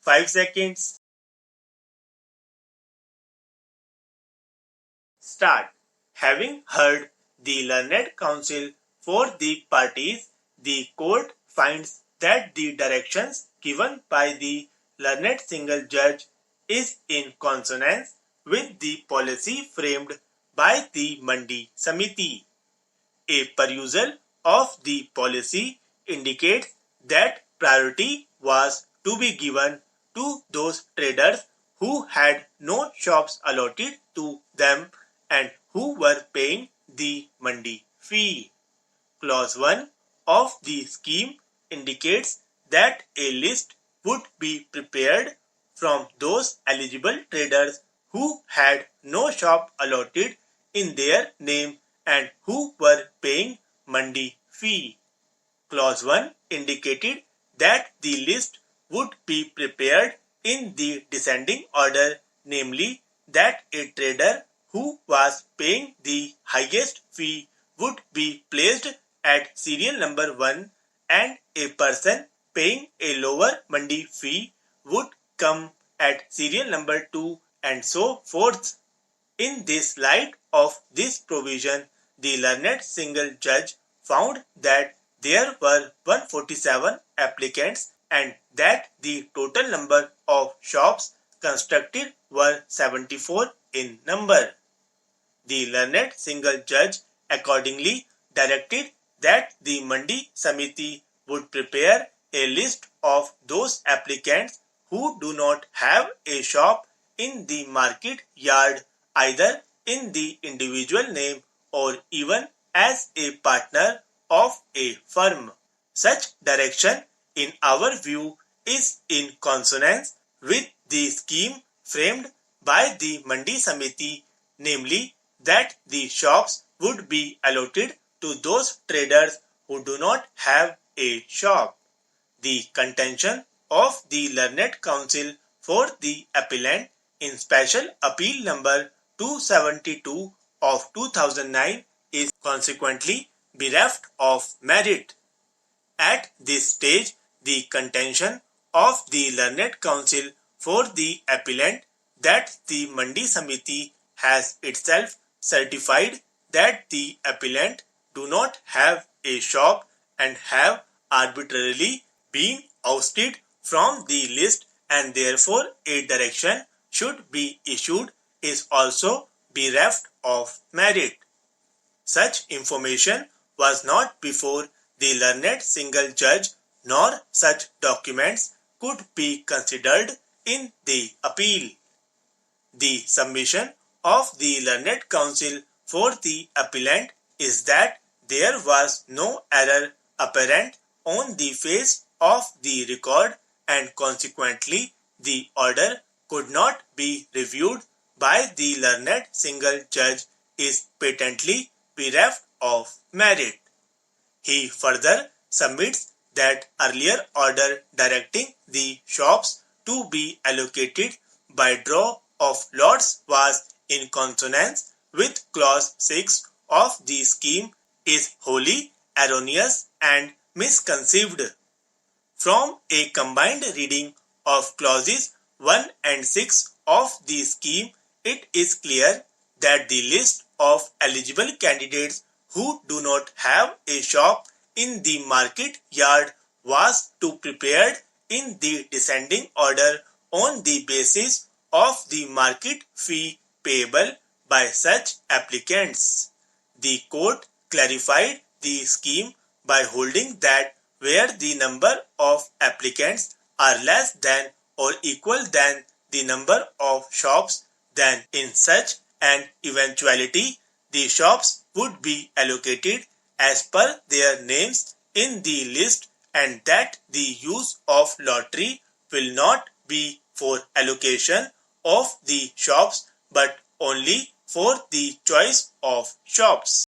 5 seconds. Start. Having heard the learned counsel for the parties, the court finds that the directions given by the learned single judge is in consonance with the policy framed by the Mandi Samiti. A perusal of the policy indicates that priority was to be given to those traders who had no shops allotted to them and who were paying the Mandi fee. Clause 1 of the scheme indicates that a list would be prepared from those eligible traders who had no shop allotted in their name and who were paying Mandi fee. Clause 1 indicated that the list would be prepared in the descending order, namely that a trader who was paying the highest fee would be placed at serial number 1 and a person paying a lower Mandi fee would come at serial number 2 and so forth. In this light of this provision, the learned single judge found that there were 147 applicants and that the total number of shops constructed were 74 in number. The learned single judge accordingly directed that the Mandi Samiti would prepare a list of those applicants who do not have a shop in the market yard either in the individual name or even as a partner of a firm. Such direction, in our view, is in consonance with the scheme framed by the Mandi Samiti, namely that the shops would be allotted to those traders who do not have a shop. The contention of the learned counsel for the appellant in special appeal number 272 of 2009 is consequently bereft of merit. At this stage, the contention of the learned counsel for the appellant that the Mandi Samiti has itself certified that the appellant do not have a shop and have arbitrarily been ousted from the list and therefore a direction should be issued is also bereft of merit. Such information was not before the learned single judge nor such documents could be considered in the appeal. The submission of the learned counsel for the appellant is that there was no error apparent on the face of the record and consequently the order could not be reviewed by the learned single judge is patently bereft of merit. He further submits that earlier order directing the shops to be allocated by draw of lots was in consonance with clause 6 of the scheme is wholly erroneous and misconceived. From a combined reading of clauses 1 and 6 of the scheme, it is clear that the list of eligible candidates who do not have a shop in the market yard was to be prepared in the descending order on the basis of the market fee payable by such applicants. The court clarified the scheme by holding that where the number of applicants are less than or equal than the number of shops, then in such an eventuality, the shops would be allocated as per their names in the list and that the use of lottery will not be for allocation of the shops but only for the choice of shops.